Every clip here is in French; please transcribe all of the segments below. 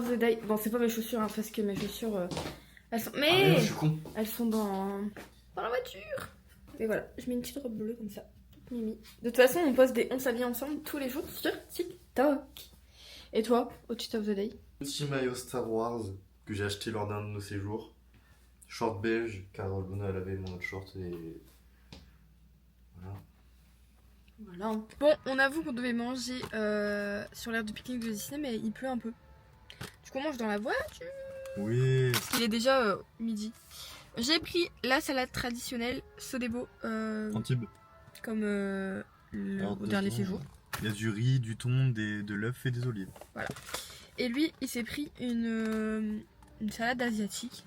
of the day. Bon, c'est pas mes chaussures, hein, parce que mes chaussures, elles sont... Ah, Mais je suis con. elles sont dans la voiture. Et voilà, je mets une petite robe bleue comme ça. Mimi. De toute façon, on poste des on s'habille ensemble tous les jours sur TikTok. Et toi, outfit of the day? Petit maillot Star Wars que j'ai acheté lors d'un de nos séjours. Short beige, car Luna elle avait mon autre short et... Voilà. Voilà. Bon, on avoue qu'on devait manger sur l'aire du pique-nique de Disney, mais il pleut un peu. Du coup, on mange dans la voiture. Oui. Parce qu'il est déjà midi. J'ai pris la salade traditionnelle Sodebo. Antibes. Comme au dernier séjour. Il y a du riz, du thon, de l'œuf et des olives. Voilà. Et lui, il s'est pris une salade asiatique.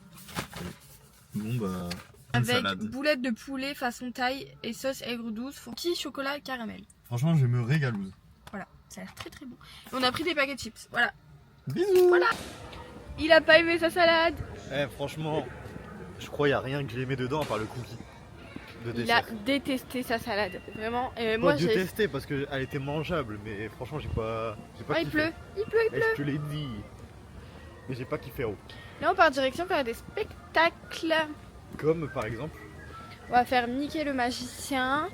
Bon bah... Avec salade. boulettes de poulet façon thaï et sauce aigre douce, petit chocolat caramel. Franchement, je me régale. Voilà, ça a l'air très très bon. Et on a pris des paquets de chips, voilà. Bisous. Voilà. Il a pas aimé sa salade. Franchement, je crois qu'il n'y a rien que j'ai aimé dedans à part le cookie. Il a détesté sa salade, vraiment. Et Moi moi j'ai détesté parce qu'elle était mangeable, mais franchement j'ai pas il kiffé. pleut, il pleut, il Et pleut. je te l'ai dit. Mais j'ai pas kiffé. Là on part direction faire des spectacles. Comme par exemple. On va faire Mickey le magicien,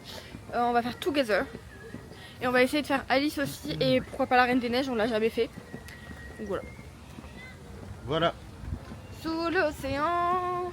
on va faire Together. Et on va essayer de faire Alice aussi, et pourquoi pas la Reine des Neiges, on l'a jamais fait. Donc voilà. Voilà. Sous l'océan.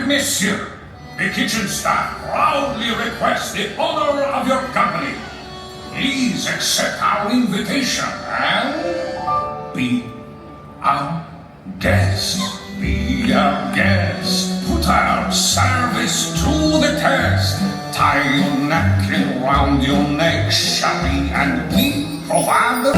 Monsieur, the kitchen staff proudly request the honor of your company. Please accept our invitation and be our guest. Be our guest. Put our service to the test. Tie your napkin round your neck, shabby, and we provide the...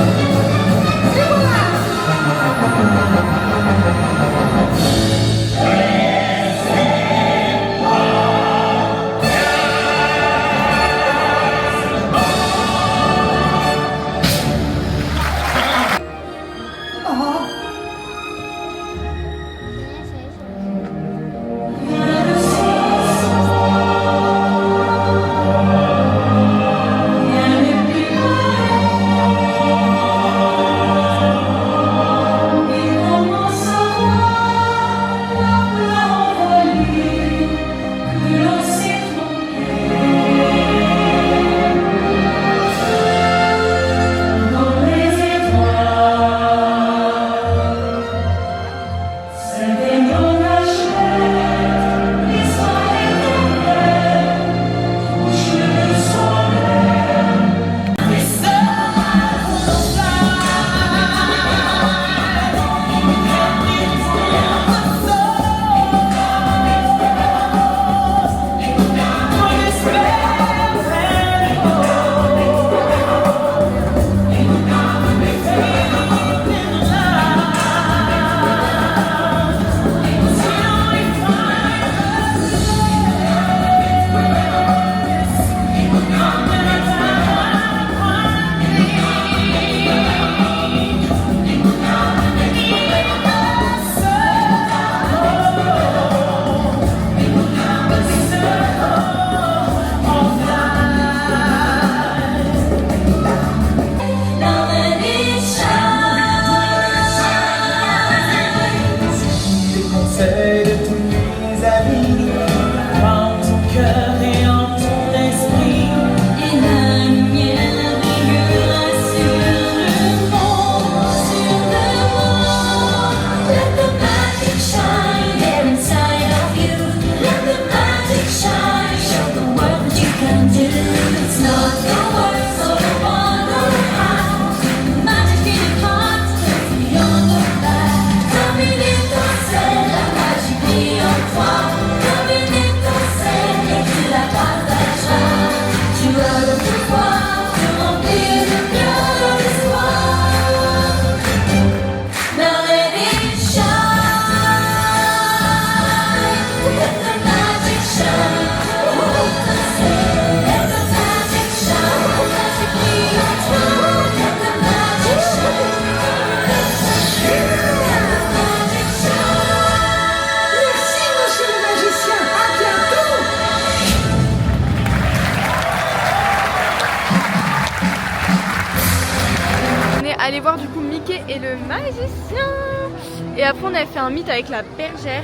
Et après on avait fait un meet avec la bergère.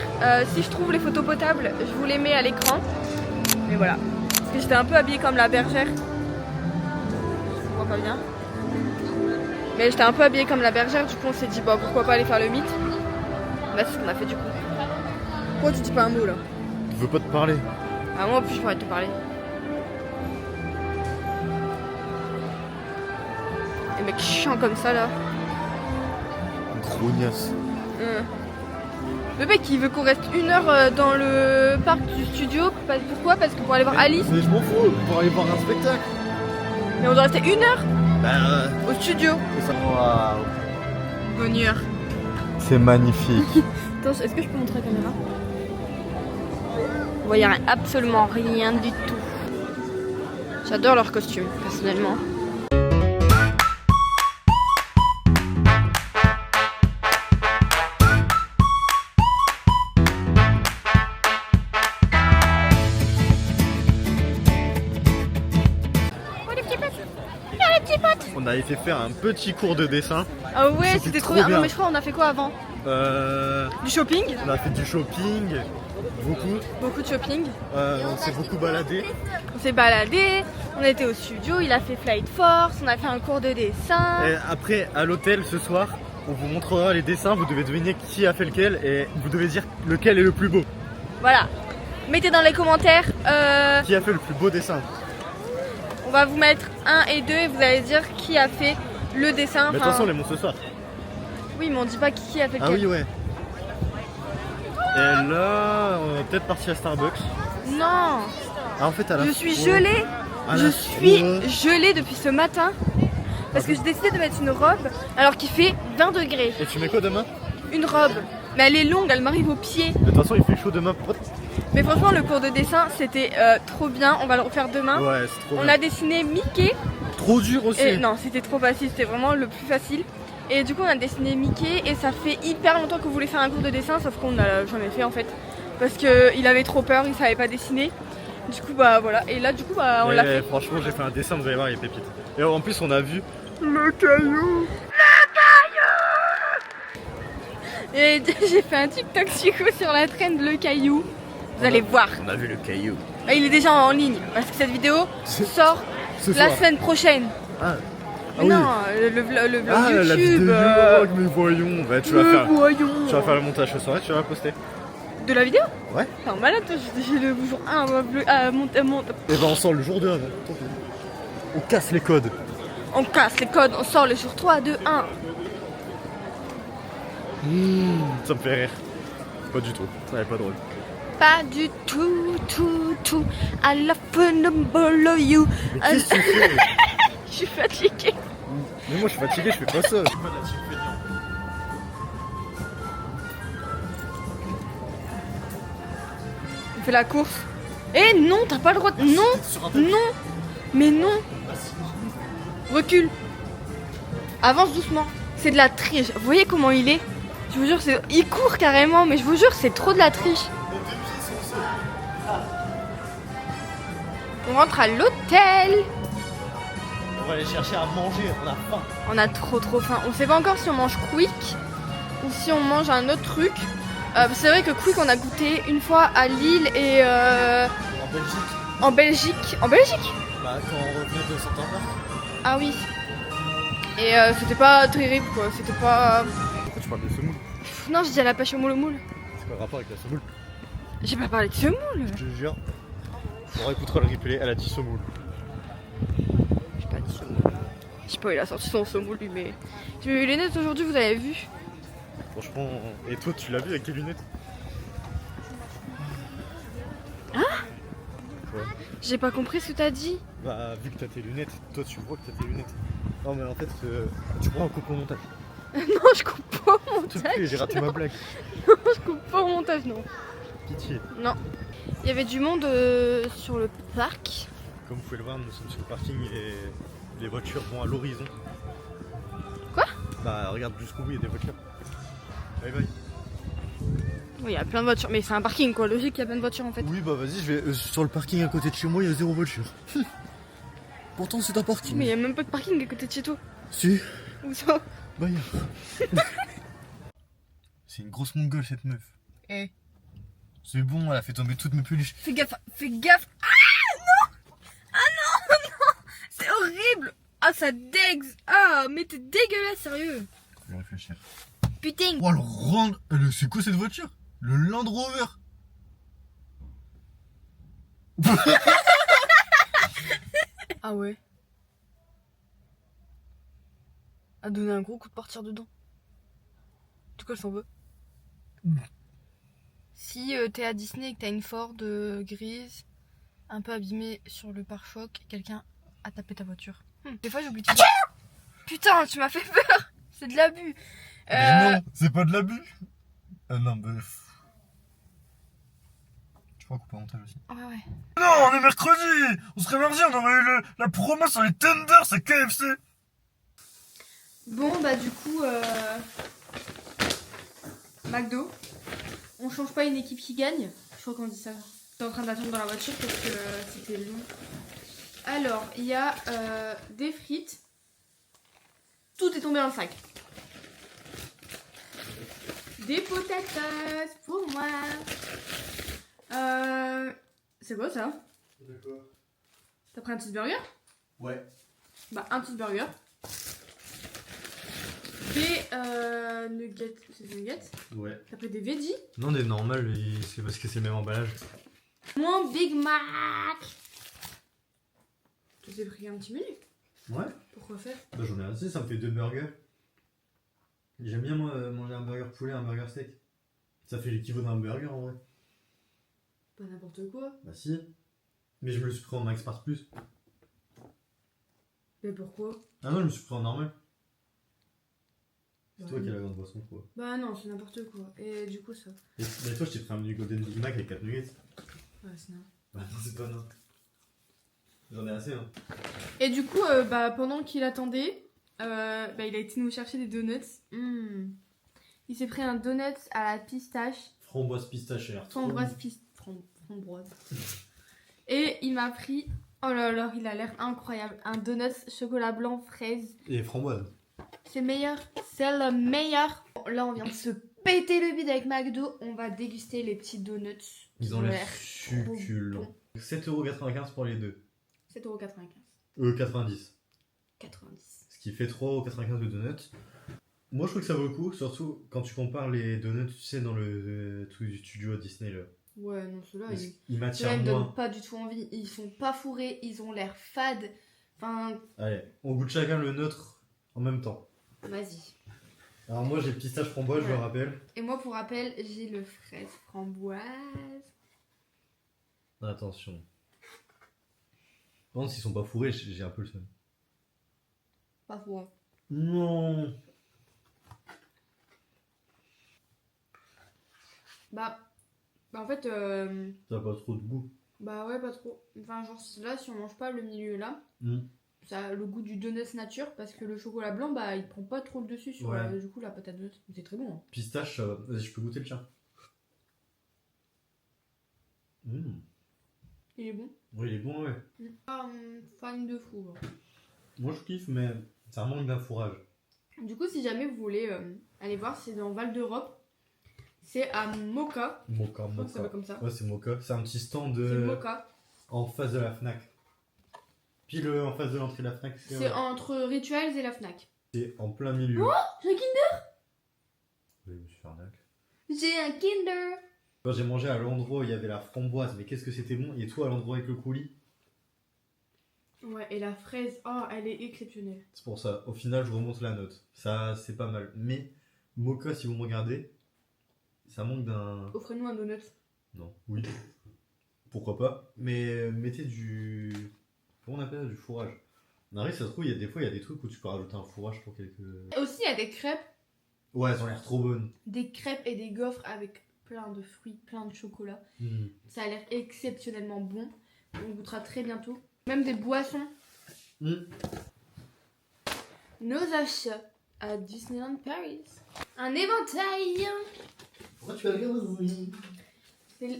Si je trouve les photos potables, je vous les mets à l'écran. Mais voilà. Parce que j'étais un peu habillée comme la bergère. Je vois pas bien. Mais j'étais un peu habillée comme la bergère, du coup on s'est dit bah pourquoi pas aller faire le meet. Bah c'est ce qu'on a fait du coup. Pourquoi tu dis pas un mot là? Je veux pas te parler. Ah moi en plus je pourrais te parler. Les mecs chiants comme ça là. Grognasse. Le mec il veut qu'on reste 1 heure dans le parc du studio. Pourquoi? Parce que pour aller voir Alice. Mais je m'en fous, pour aller voir un spectacle. Mais on doit rester 1 heure Bah au studio. Waouh. Bonheur. C'est magnifique. Attends, est-ce que je peux montrer la caméra? Vous voyez absolument rien du tout. J'adore leur costume, personnellement. On a été faire un petit cours de dessin. Ah ouais, c'était trop bien. bien. Non mais je crois on a fait quoi avant? Du shopping. On a fait du shopping, Beaucoup de shopping. on s'est beaucoup baladé. On s'est baladé, on était au studio, il a fait Flight Force, on a fait un cours de dessin. Et après, à l'hôtel ce soir, on vous montrera les dessins, vous devez deviner qui a fait lequel et vous devez dire lequel est le plus beau. Voilà. Mettez dans les commentaires. Qui a fait le plus beau dessin? On va vous mettre 1 et 2 et vous allez dire qui a fait le dessin. Mais de toute façon, on les montre ce soir. Oui, mais on dit pas qui a fait lequel. Ah oui, ouais. Et là, on est peut-être parti à Starbucks. Non. Ah, en fait, à la Je suis fois- gelée. à Je la suis fois- gelée depuis ce matin. Parce que j'ai décidé de mettre une robe alors qu'il fait 20 degrés. Et tu mets quoi demain? Une robe. Mais elle est longue, elle m'arrive aux pieds. De toute façon, il fait chaud demain. Mais franchement, le cours de dessin, c'était trop bien. On va le refaire demain. Ouais, c'est trop On bien. a dessiné Mickey. Trop dur aussi. Et non, c'était trop facile. C'était vraiment le plus facile. Et du coup, on a dessiné Mickey. Et ça fait hyper longtemps qu'on voulait faire un cours de dessin. Sauf qu'on n'a jamais fait en fait. Parce qu'il avait trop peur, il savait pas dessiner. Du coup, bah voilà. Et là, du coup, bah, on l'a fait. Franchement, j'ai fait un dessin, vous allez voir, il est pépite. Et en plus, on a vu le caillou. Et j'ai fait un TikTok sur la trend Le Caillou. Vous allez voir. On a vu le caillou. Et il est déjà en ligne. Parce que cette vidéo sort Ce la soir. semaine prochaine. Ah, Mais non, le vlog ah, YouTube. la vidéo, mais voyons. Bah, tu vas faire le montage ce soir et tu vas la poster. De la vidéo? Ouais. T'es en malade toi, j'ai le jour 1 Et ben on sort le jour 2 avant. On casse les codes. on casse les codes, on sort le jour 3, 2, 1. Ça me fait rire. Pas du tout. Ça n'est pas drôle. Pas du tout, tout. I love to follow you. Mais qu'est-ce que tu fais? Je suis fatiguée. Mais moi je suis fatigué, je fais pas ça. On fait la course. Eh non, t'as pas le droit de... Non. Mais non. Recule. Avance doucement. C'est de la triche. Vous voyez comment il est? Je vous jure, il court carrément, mais je vous jure, c'est trop de la triche. On rentre à l'hôtel. On va aller chercher à manger, on a faim. On a trop faim. On sait pas encore si on mange Quick ou si on mange un autre truc. C'est vrai que Quick, on a goûté une fois à Lille et En Belgique. en Belgique. Bah quand on revenait de Saint-Omer. Ah oui. Et c'était pas terrible quoi. C'était pas. Pourquoi tu parles de semoule? Non, j'ai dit à la pêche au moule. C'est quoi le rapport avec la semoule? J'ai pas parlé de semoule. Je te jure. On réécoutera le replay, elle a dit semoule. J'ai pas dit semoule. Je sais pas, il a sorti son semoule lui, mais. J'ai mis les lunettes aujourd'hui, vous avez vu? Franchement, et toi tu l'as vu avec tes lunettes? J'ai pas compris ce que t'as dit. Bah vu que t'as tes lunettes, toi tu vois que t'as tes lunettes. Non mais en fait, tu prends un coupe au montage. Non, je coupe pas au S'il te montage. plaît, j'ai raté ma blague. Non, je coupe pas au montage, non. Pitié. Non. Il y avait du monde sur le parc. Comme vous pouvez le voir, nous sommes sur le parking et les voitures vont à l'horizon. Quoi? Bah regarde jusqu'où il y a des voitures. Bye bye. Oui, il y a plein de voitures, mais c'est un parking quoi, logique, il y a plein de voitures en fait. Oui bah vas-y, je vais sur le parking à côté de chez moi, il y a 0 voiture. Pourtant c'est un parking. Mais il y a même pas de parking à côté de chez toi. Si. Où ça? Bah C'est une grosse mongole cette meuf. Eh. C'est bon, elle a fait tomber toutes mes peluches. Fais gaffe, fais gaffe. Ah non! Ah non, non! C'est horrible! Ah ça dégue! Ah mais t'es dégueulasse, sérieux! Je vais réfléchir. Putain! Oh, c'est quoi cette voiture? Le Land Rover. Ah ouais. A donné un gros coup de partir dedans. En tout cas, elle s'en veut. Si t'es à Disney et que t'as une Ford grise, un peu abîmée sur le pare-choc, quelqu'un a tapé ta voiture. Des fois, j'oublie tout. Putain, tu m'as fait peur! C'est de l'abus. Mais non, c'est pas de l'abus. Non, bref. Je crois qu'on peut monter aussi. Ouais, ouais. Non, on est mercredi. On serait mardi, on aurait eu la promo sur les tenders, c'est KFC. Bon, bah du coup, McDo. On change pas une équipe qui gagne. Je crois qu'on dit ça. J'étais en train d'attendre dans la voiture parce que c'était long. Alors, il y a des frites. Tout est tombé dans le sac. Des potatoes pour moi. C'est quoi ça? De quoi? T'as pris un cheeseburger? Ouais. Bah, un cheeseburger. Des nuggets. C'est des nuggets? Ouais. T'as pris des veggies? Non, des normales, c'est parce que c'est le même emballage. Mon Big Mac! Tu t'es pris un petit menu? Ouais. Pourquoi faire? Bah, j'en ai assez, ça me fait 2 burgers. J'aime bien moi manger un burger poulet, un burger steak. Ça fait l'équivalent d'un burger en vrai. Pas n'importe quoi. Bah si. Mais je me le suis pris en Max Mars Plus. Mais pourquoi? Ah non, je me suis pris en normal. C'est Bah, toi qui as la grande boisson quoi. Bah non, c'est n'importe quoi. Et du coup, ça. Et toi, je t'ai pris un menu Golden Big Mac avec 4 nuggets. Ouais, c'est non. Bah non, c'est pas non. J'en ai assez hein. Et du coup, bah, pendant qu'il attendait, bah, il a été nous chercher des donuts. Il s'est pris un donut à la pistache. Framboise pistache. Framboise. Et il m'a pris, oh là là, il a l'air incroyable, un donut chocolat blanc fraise. Et framboise. C'est meilleur, c'est le meilleur. Là, on vient de se péter le bide avec McDo. On va déguster les petits donuts. Ils ont l'air succulents. 7,95€ pour les deux. 7,95€. 90. 90. Ce qui fait 3,95€ de donuts. Moi je trouve que ça vaut le coup, surtout quand tu compares les donuts, tu sais, dans le truc du studio à Disney là. Ouais, non, ceux-là, Ils ceux-là, m'attirent ils me moins. donnent pas du tout envie. Ils sont pas fourrés, ils ont l'air fades. Enfin, Allez, on goûte chacun le nôtre en même temps. vas-y. Alors moi j'ai pistache framboise, je le Ouais. rappelle. Et moi, pour rappel, j'ai le fraise framboise. Attention. Par contre, s'ils sont pas fourrés, j'ai un peu le seum. Pas fourré. Non. Bah, en fait, Ça a pas trop de goût. bah ouais, pas trop. Enfin, genre là, si on mange pas le milieu là, ça a le goût du donut nature parce que le chocolat blanc, bah, il prend pas trop le dessus sur Ouais. du coup la patate donut. C'est très bon. Hein. Pistache, ça va. Vas-y, je peux goûter le tien. Il est bon. Oui, il est bon, ouais. Ah, fan de fou. Hein. Moi je kiffe, mais ça manque d'un fourrage. Du coup, si jamais vous voulez aller voir, c'est dans Val d'Europe. C'est à Moka. Mocha, Je crois que ça s'appelle comme ça. Ouais, c'est Mocha. C'est un petit stand C'est Moka. en face de la Fnac. Pile en face de l'entrée de la Fnac. C'est entre Rituals et la Fnac. C'est en plein milieu. Oh, j'ai un Kinder. Oui, je me suis fait arnaque. J'ai un Kinder. Quand j'ai mangé à l'endroit où il y avait la framboise, mais qu'est-ce que c'était bon. Et toi à l'endroit avec le coulis. Ouais, et la fraise, oh, elle est exceptionnelle. C'est pour ça. Au final, je remonte la note. Ça, c'est pas mal. Mais Mocha, si vous me regardez, ça manque d'un... Offrez-nous un donut. Non. Oui. Pourquoi pas. Mais mettez du... Comment on appelle ça? Du fourrage. Marie, ça se trouve, il y a des fois, il y a des trucs où tu peux rajouter un fourrage pour quelques... Aussi, il y a des crêpes. Ouais, elles ont l'air trop bonnes. Des crêpes et des gaufres avec plein de fruits, plein de chocolat. Ça a l'air exceptionnellement bon. On goûtera très bientôt. Même des boissons. Nos achats à Disneyland Paris. Un éventail. Pourquoi tu as regardé?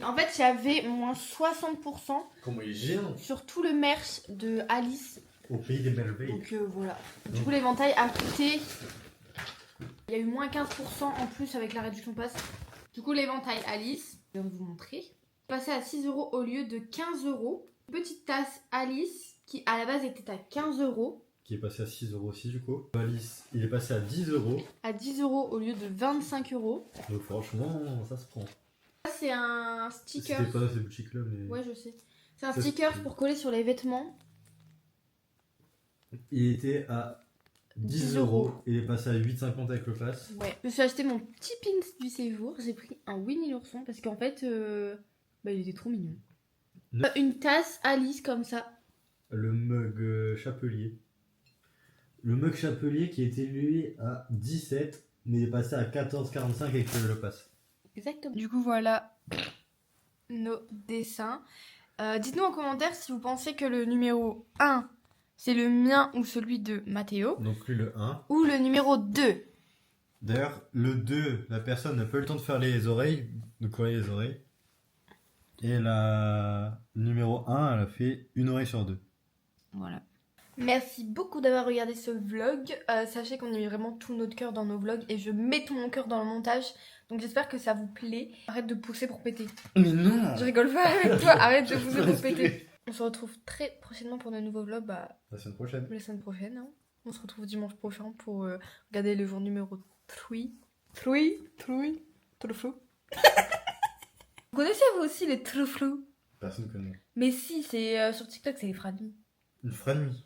En fait, il y avait moins 60% Comment il est géant. sur tout le merch de Alice. Au pays des merveilles. Donc voilà. Du coup, l'éventail a coûté Il y a eu moins 15% en plus avec la réduction passe. Du coup, l'éventail Alice, je viens de vous montrer, passé à 6 € au lieu de 15 €. Petite tasse Alice qui à la base était à 15 €. Qui est passé à 6 € aussi du coup. Alice, il est passé à 10 €. À 10 € au lieu de 25 €. Donc franchement, ça se prend. Ça, c'est un sticker. C'était pas ces boutiques là, mais. Ouais, je sais. C'est un Ça, sticker c'est- pour coller sur les vêtements. Il était à 10 €. Il est passé à 8,50 avec le pass. Ouais. Je me suis acheté mon petit pins du séjour. J'ai pris un Winnie l'ourson parce qu'en fait, il était trop mignon. Une tasse Alice comme ça. Le mug chapelier. Le mug chapelier qui était lui à 17, mais il est passé à 14,45 avec le pass. Exactement. Du coup, voilà nos dessins. Dites-nous en commentaire si vous pensez que le numéro 1, c'est le mien ou celui de Mathéo. Donc lui le 1. Ou le numéro 2. D'ailleurs, le 2, la personne n'a pas eu le temps de faire les oreilles, de coller les oreilles. Et le numéro 1, elle a fait une oreille sur 2. Voilà. Merci beaucoup d'avoir regardé ce vlog. Sachez qu'on a mis vraiment tout notre cœur dans nos vlogs et je mets tout mon cœur dans le montage. Donc j'espère que ça vous plaît. Arrête de pousser pour péter. Mais non! Je rigole pas avec toi, arrête de Je pousser peux pour respirer. péter. On se retrouve très prochainement pour de nouveaux vlogs. La semaine prochaine. La semaine prochaine. Hein. On se retrouve dimanche prochain pour regarder le jour numéro 3. 3. Trop flou. Vous connaissez vous aussi les trop flous? Personne connaît. Mais si, c'est sur TikTok, c'est les Franny. Une Franny.